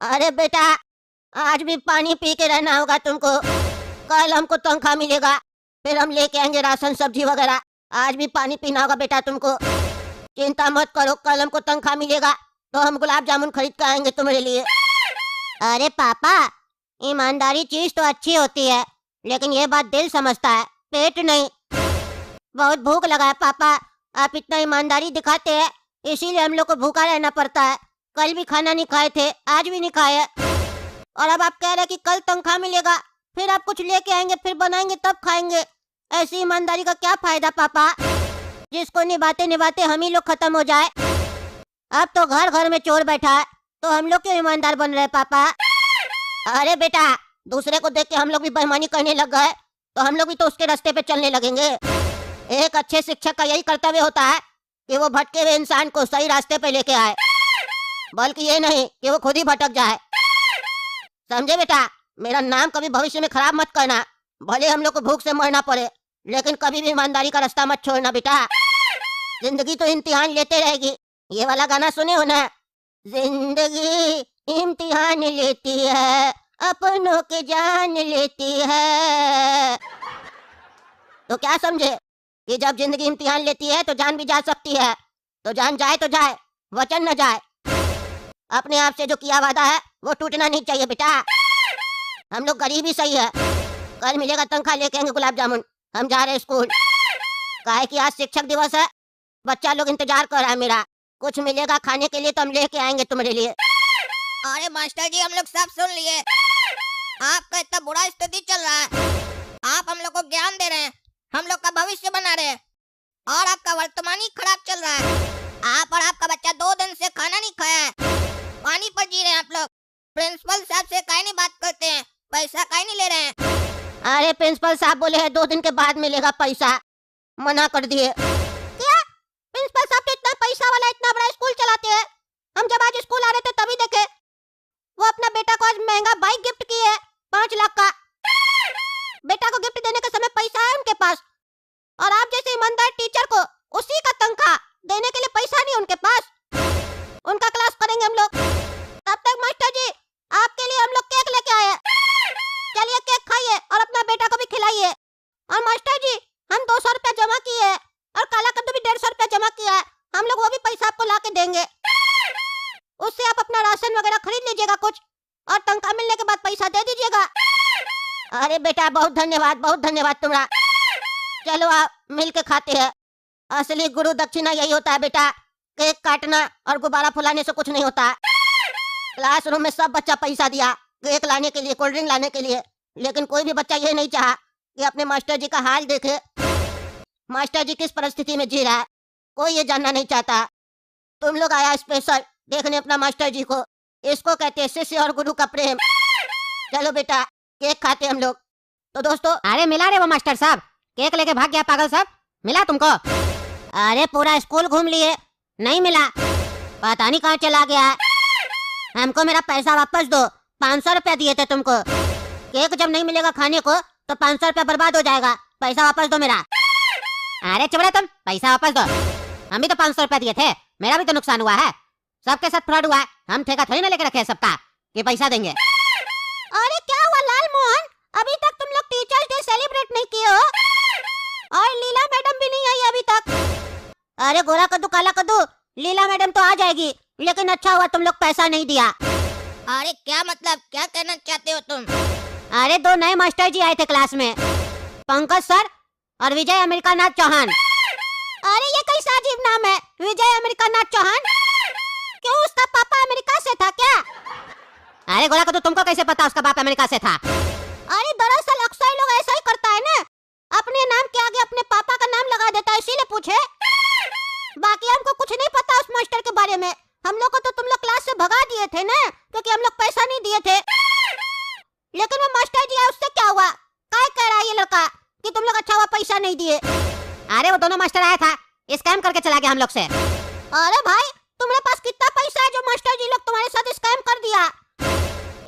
अरे बेटा, आज भी पानी पी के रहना होगा तुमको। कल हमको तनख्वाह मिलेगा, फिर हम लेके आएंगे राशन सब्जी वगैरह। आज भी पानी पीना होगा बेटा तुमको। चिंता मत करो, कल हमको तनख्वाह मिलेगा तो हम गुलाब जामुन खरीद के आएंगे तुम्हारे लिए। अरे पापा, ईमानदारी चीज तो अच्छी होती है, लेकिन ये बात दिल समझता है, पेट नहीं। बहुत भूख लगा है पापा, आप इतना ईमानदारी दिखाते हैं, इसीलिए हम लोग को भूखा रहना पड़ता है। कल भी खाना नहीं खाए थे, आज भी नहीं खाए, और अब आप कह रहे हैं कि कल तनख्वाह मिलेगा, फिर आप कुछ लेके आएंगे, फिर बनाएंगे तब खाएंगे। ऐसी ईमानदारी का क्या फायदा पापा, जिसको निभाते निभाते हम ही लोग खत्म हो जाए। अब तो घर घर में चोर बैठा है, तो हम लोग क्यों ईमानदार बन रहे पापा? अरे बेटा, दूसरे को देख के हम लोग भी बेईमानी करने लग गए तो हम लोग भी तो उसके रास्ते पे चलने लगेंगे। एक अच्छे शिक्षक का यही कर्तव्य होता है कि वो भटके हुए इंसान को सही रास्ते पे लेके आए, बल्कि ये नहीं कि वो खुद ही भटक जाए। समझे बेटा? मेरा नाम कभी भविष्य में खराब मत करना। भले हम लोग को भूख से मरना पड़े, लेकिन कभी भी ईमानदारी का रास्ता मत छोड़ना बेटा। जिंदगी तो इम्तिहान लेते रहेगी। ये वाला गाना सुने हो ना, जिंदगी इम्तिहान लेती है, अपनों के जान लेती है। तो क्या समझे कि जब जिंदगी इम्तिहान लेती है तो जान भी जा सकती है। तो जान जाए तो जाए, वचन न जाए। अपने आप से जो किया वादा है वो टूटना नहीं चाहिए बेटा। हम लोग गरीब ही सही है, कल मिलेगा तनख्वाह, लेके आएंगे गुलाब जामुन। हम जा रहे हैं स्कूल, काहे कि आज शिक्षक दिवस है, बच्चा लोग इंतजार कर रहा है मेरा। कुछ मिलेगा खाने के लिए तो हम लेके आएंगे तुम्हारे लिए। अरे मास्टर जी, हम लोग सब सुन लिए, आपका इतना बुरा स्थिति चल रहा है। आप हम लोग को ज्ञान दे रहे हैं, हम लोग का भविष्य बना रहे हैं, और आपका वर्तमान ही खराब चल रहा है। आप और आपका बच्चा 2 दिन से खाना नहीं खाया है, पानी पर जी रहे हैं आप लोग। प्रिंसिपल साहब से काहे नहीं बात करते हैं, पैसा काहे नहीं ले रहे हैं? अरे प्रिंसिपल साहब बोले हैं 2 दिन के बाद मिलेगा पैसा, मना कर दिए। क्या? प्रिंसिपल साहब तो इतना पैसा वाला, इतना बड़ा स्कूल चलाते हैं। हम जब आज स्कूल आ रहे थे तभी देखे, वो अपना बेटा को आज महंगा बाइक गिफ्ट किए है, 5 लाख का। बेटा को गिफ्ट देने के समय पैसा है उनके पास, और आप जैसे ईमानदार टीचर को उसी का तनख्वाह देने के लिए पैसा नहीं उनके पास। उनका क्लास करेंगे हम लोग। तब तक मास्टर जी, आपके लिए हम लोग केक लेके आए हैं, चलिए केक खाइए और अपना बेटा को भी खिलाइए। और मास्टर जी, हम 200 रुपया जमा किए हैं, और काला कद्दू भी 150 रुपया जमा किया है, हम लोग वो भी पैसा आपको ला के देंगे। उससे आप अपना राशन वगैरह खरीद लीजिएगा कुछ, और तनख्वाह मिलने के बाद पैसा दे दीजिएगा। अरे बेटा, बहुत धन्यवाद, बहुत धन्यवाद तुम्हारा। चलो आप मिल के खाते हैं। असली गुरु दक्षिणा यही होता है बेटा, केक काटना और गुब्बारा फुलाने से कुछ नहीं होता। क्लासरूम में सब बच्चा पैसा दिया केक लाने के लिए, कोल्ड ड्रिंक लाने के लिए, लेकिन कोई भी बच्चा ये नहीं चाहा कि अपने मास्टर जी का हाल देखे, मास्टर जी किस परिस्थिति में जी रहा है, कोई ये जानना नहीं चाहता। तुम लोग आया स्पेशल देखने अपना मास्टर जी को, इसको कहते हैं शिष्य और गुरु का प्रेम। चलो बेटा, केक खाते हम लोग। तो दोस्तों, अरे मिला रे वो मास्टर साहब, केक लेके भाग गया पागल साहब, मिला तुमको? अरे पूरा स्कूल घूम लिए, नहीं मिला, पता नहीं कहाँ चला गया है। हमको मेरा पैसा वापस दो, 500 रुपया दिए थे तुमको। केक जब नहीं मिलेगा खाने को तो 500 रुपया बर्बाद हो जाएगा, पैसा वापस दो मेरा। अरे चुप रहे तुम, पैसा वापस दो। हम भी तो 500 रुपया दिए थे, मेरा भी तो नुकसान हुआ है, सबके साथ फ्रॉड हुआ है। हम ठेका थोड़ी ना लेके रखे हैं सबका कि पैसा देंगे। अरे क्या हुआ लाल मोहन, अभी तक तुम लोग टीचर्स डे सेलिब्रेट नहीं किए हो, और लीला मैडम भी नहीं आई अभी तक। अरे गोरा कद्दू काला कद्दू, लीला मैडम तो आ जाएगी, लेकिन अच्छा हुआ तुम लोग पैसा नहीं दिया। अरे क्या मतलब, क्या कहना चाहते हो तुम? अरे 2 नए मास्टर जी आए थे क्लास में, पंकज सर और विजय अमेरिकानाथ चौहान। अरे ये कैसा अजीब नाम है, विजय अमेरिकानाथ चौहान? क्यों, उसका पापा अमेरिका से था क्या? अरे गोरा कद्दू, तुमको कैसे पता उसका बाप अमेरिका से था? अरे दरअसल अक्सर लोग ऐसा ही करता है ना, अपने नाम के आगे अपने पापा का नाम लगा देता है, इसीलिए पूछे। बाकी हमको कुछ नहीं पता उस मास्टर के बारे में। हम लोग को तो तुम लोग क्लास से भगा दिए थे ना, क्योंकि हम लोग पैसा नहीं दिए थे। लेकिन वो मास्टर जी है, उससे क्या हुआ? काय कह रहा है ये लड़का कि तुम लोग अच्छा हुआ पैसा नहीं दिए? अरे वो दोनों मास्टर आया था, स्कैम करके चला गया हम लोग से। अरे भाई, तुम्हारे पास कितना पैसा है जो मास्टर जी लोग तुम्हारे साथ स्कैम कर दिया?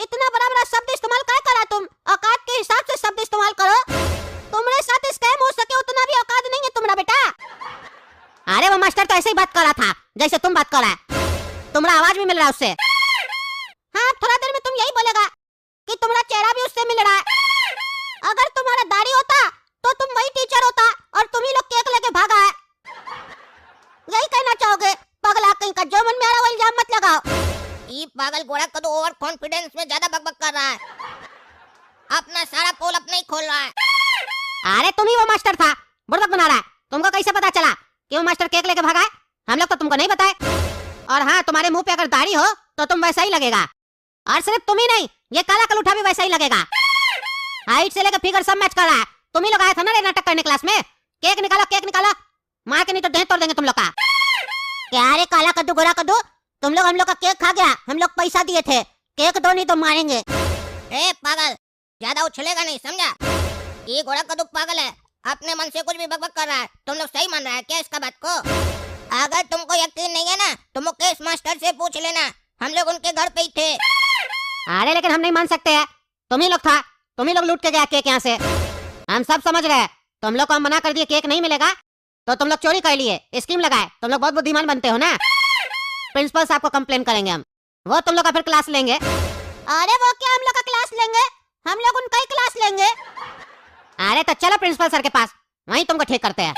इतना बड़ा बड़ा शब्द इस्तेमाल क्या करा तुम? औकात के हिसाब से शब्द इस्तेमाल करो। तुम्हारे साथ स्कैम हो सके उतना भी औकात नहीं है तुम्हारा बेटा। अरे वो मास्टर तो ऐसे ही बात कर रहा था जैसे तुम बात कर रहा है, तुम्हारा आवाज भी मिल रहा है उससे। हाँ, थोड़ा देर गोरा कदू ओवर कॉन्फिडेंस में ज्यादा बकबक कर रहा है, अपना सारा पोल अपने ही खोल रहा है। अरे तुम ही वो मास्टर था, बुड़बक बना रहा है। तुमको कैसे पता चला कि वो मास्टर केक लेके भागा है? हम लोग तो तुमको नहीं बताए। और हाँ, तुम्हारे मुंह पे अगर दाढ़ी हो तो तुम वैसा ही लगेगा। और सिर्फ तुम ही नहीं, ये काला कलूठा भी वैसा ही लगेगा। हाइट से लेकर फिगर सब मैच कर रहा है। तुम ही लोग आए थे ना रे नाटक करने क्लास में। केक निकालो, केक निकालो, मार के नहीं तो देह तोड़ देंगे तुम लोग का। क्या रे काला कद्दू गोरा कद्दू, तुम लोग हम लोग का केक खा गया, हम लोग पैसा दिए थे, केक दो नहीं तो मारेंगे। ए पागल, ज्यादा उछलेगा नहीं, समझा? ये गोरा कदू पागल है, अपने मन से कुछ भी बकबक कर रहा है। तुम लोग सही मान रहा है क्या इसका बात को? अगर तुमको यकीन नहीं है ना तो मुकेश मास्टर से पूछ लेना, हम लोग उनके घर पे ही थे। अरे लेकिन हम नहीं मान सकते हैं, तुम ही लोग था, तुम ही लोग लूट के गया केक यहाँ से। हम सब समझ रहे हैं, तुम लोग को हम मना कर दिए केक नहीं मिलेगा तो तुम लोग चोरी कर लिए, स्कीम लगाए। तुम लोग बहुत बुद्धिमान बनते हो ना। प्रिंसिपल साहब को कंप्लेन करेंगे हम, वो तुम लोग का फिर क्लास लेंगे। अरे वो क्या हम लोग का क्लास लेंगे, हम लोग उनका ही क्लास लेंगे। अरे तो चलो प्रिंसिपल सर के पास, वहीं तुमको ठीक करते हैं।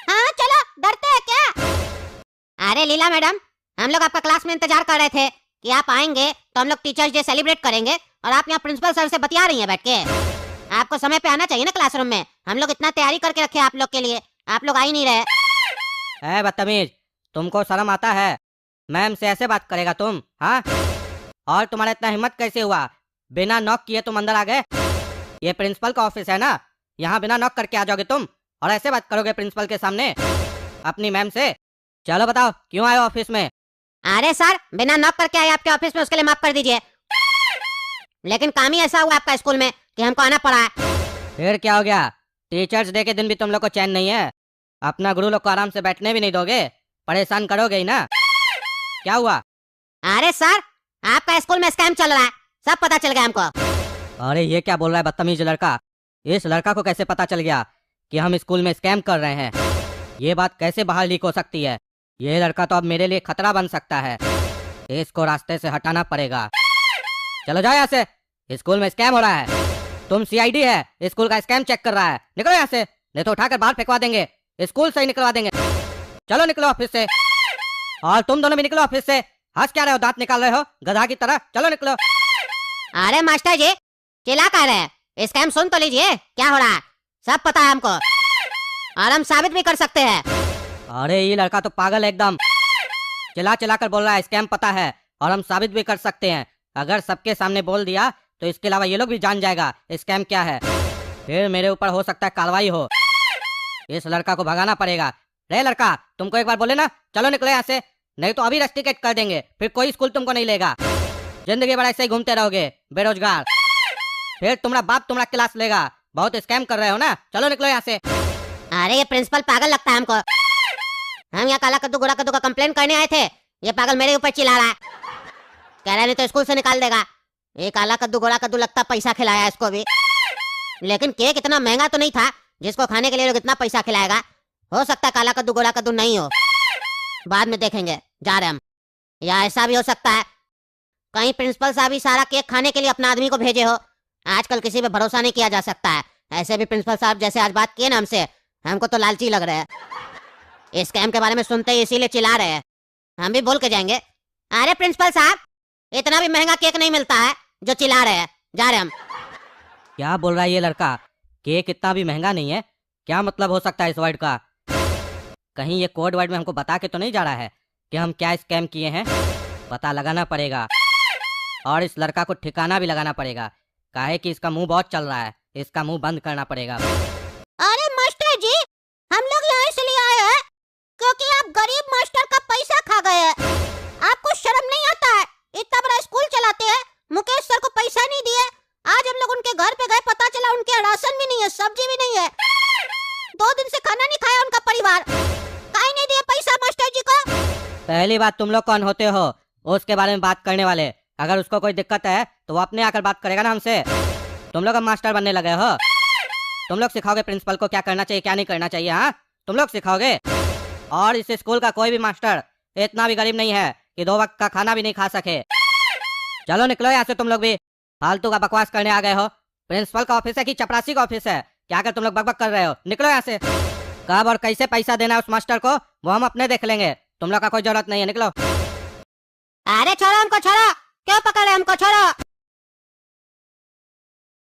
हाँ चलो, डरते हैं क्या? अरे लीला मैडम, हम लोग आपका क्लास में इंतजार कर रहे थे कि आप आएंगे तो हम लोग टीचर्स डे सेलिब्रेट करेंगे, और आप यहाँ प्रिंसिपल सर से बतिया रही हैं बैठ के। आपको समय पे आना चाहिए ना क्लासरूम में। हम लोग इतना तैयारी करके रखे आप लोग के लिए, आप लोग आ ही नहीं रहे। ए बदतमीज, तुमको शर्म आता है? मैम से ऐसे बात करेगा तुम? हाँ, और तुम्हारा इतना हिम्मत कैसे हुआ? बिना नॉक किए तुम अंदर आ गए। ये प्रिंसिपल का ऑफिस है ना, यहाँ बिना नॉक करके आ जाओगे तुम और ऐसे बात करोगे प्रिंसिपल के सामने अपनी मैम से? चलो बताओ क्यों आए ऑफिस में? अरे सर, बिना नॉक करके आए आपके ऑफिस में, उसके लिए माफ कर दीजिए। लेकिन काम ही ऐसा हुआ आपका स्कूल में कि हमको आना पड़ा है। फिर क्या हो गया? टीचर्स डे के दिन भी तुम लोग को चैन नहीं है? अपना गुरु लोग को आराम से बैठने भी नहीं दोगे? परेशान करोगे ही ना? क्या हुआ? अरे सर, आपका स्कूल में स्कैम चल रहा है, सब पता चल गया हमको। अरे ये क्या बोल रहा है बदतमीज लड़का? इस लड़का को कैसे पता चल गया कि हम स्कूल में स्कैम कर रहे हैं? ये बात कैसे बाहर लीक हो सकती है? ये लड़का तो अब मेरे लिए खतरा बन सकता है, इसको रास्ते से हटाना पड़ेगा। चलो जाओ यहाँ से, स्कूल में स्कैम हो रहा है। तुम सीआईडी है, स्कूल का स्कैम चेक कर रहा है। निकलो यहाँ से, नहीं तो उठाकर बाहर फेंकवा देंगे, स्कूल से ही निकलवा देंगे। चलो निकलो ऑफिस से। और तुम दोनों भी निकलो ऑफिस से। हंस क्या रहे हो, दांत निकाल रहे हो गधा की तरह? चलो निकलो। अरे मास्टर जी, चिल्ला कर रहे हैं, स्कैम सुन तो लीजिए क्या हो रहा है। सब पता है हमको, और हम साबित भी कर सकते हैं। अरे ये लड़का तो पागल है एकदम, चिल्ला चिल्ला कर बोल रहा है स्कैम पता है और हम साबित भी कर सकते हैं। अगर सबके सामने बोल दिया तो इसके अलावा ये लोग भी जान जाएगा स्कैम क्या है, फिर मेरे ऊपर हो सकता है कार्रवाई हो। इस लड़का को भगाना पड़ेगा। रे लड़का, तुमको एक बार बोले ना, चलो निकलो यहाँ से, नहीं तो अभी रस्टिकेट कर देंगे, फिर कोई स्कूल तुमको नहीं लेगा। जिंदगी भर ऐसे ही घूमते रहोगे बेरोजगार, फिर तुम्हारा बाप तुम्हारा क्लास लेगा। बहुत स्कैम कर रहे हो ना, चलो निकलो यहाँ से। अरे ये प्रिंसिपल पागल लगता है हमको। हम यहाँ काला कद्दू गोरा कद्दू का कंप्लेन करने आए थे, ये पागल मेरे ऊपर चिल्ला रहा है, कह रहा है नहीं तो स्कूल से निकाल देगा। ये काला कद्दू गोरा कद्दू लगता पैसा खिलाया इसको भी, लेकिन केक इतना महंगा तो नहीं था जिसको खाने के लिए लोग इतना पैसा खिलाएगा। हो सकता है काला कद्दू गोरा कद्दू नहीं हो, बाद में देखेंगे, जा रहे हम। या ऐसा भी हो सकता है कहीं प्रिंसिपल साहब ही सारा केक खाने के लिए अपना आदमी को भेजे हो। आजकल किसी पे भरोसा नहीं किया जा सकता है। ऐसे भी प्रिंसिपल साहब जैसे आज बात किए ना हमसे, हमको तो लालची लग रहे हैं। स्कैम के बारे में सुनते ही इसीलिए चिल्ला रहे हैं। हम भी बोल के जाएंगे, अरे प्रिंसिपल साहब, इतना भी महंगा केक नहीं मिलता है जो चिल्ला रहे हैं। जा रहे हम। क्या बोल रहा है ये लड़का? केक इतना भी महंगा नहीं है? क्या मतलब हो सकता है इस वर्ड का? कहीं ये कोड वर्ड में हमको बता के तो नहीं जा रहा है कि हम क्या स्कैम किए हैं? पता लगाना पड़ेगा और इस लड़का को ठिकाना भी लगाना पड़ेगा, काहे कि इसका मुंह बहुत चल रहा है, इसका मुंह बंद करना पड़ेगा। अरे मास्टर जी, हम लोग यहाँ इसलिए आए हैं क्योंकि आप गरीब मास्टर का पैसा खा गए हैं। आपको शर्म नहीं आता है? इतना बड़ा स्कूल चलाते हैं, मुकेश सर को पैसा नहीं दिए। आज हम लोग उनके घर पे गए, पता चला उनके यहाँ राशन भी नहीं है, सब्जी भी नहीं है। 2 दिन से खाना नहीं खाया उनका परिवार। काहे नहीं दिए पैसा मास्टर जी को? पहली बात, तुम लोग कौन होते हो उसके बारे में बात करने वाले? अगर उसको कोई दिक्कत है तो वो अपने आकर बात करेगा ना हमसे। तुम लोग अब मास्टर बनने लगे हो, तुम लोग सिखाओगे प्रिंसिपल को क्या करना चाहिए क्या नहीं करना चाहिए? हाँ, तुम लोग सिखाओगे। और इस स्कूल का कोई भी मास्टर इतना भी गरीब नहीं है कि 2 वक्त का खाना भी नहीं खा सके। चलो निकलो यहाँ से, तुम लोग भी फालतू का बकवास करने आ गए हो। प्रिंसिपल का ऑफिस है कि चपरासी का ऑफिस है? क्या कर तुम लोग बकबक कर रहे हो? निकलो यहाँ से। कब और कैसे पैसा देना है उस मास्टर को वो हम अपने देख लेंगे, तुम लोग का कोई जरूरत नहीं है, निकलो। अरे छोड़ो हमको, छोड़ो, क्यों पकड़े हमको? छोड़ो।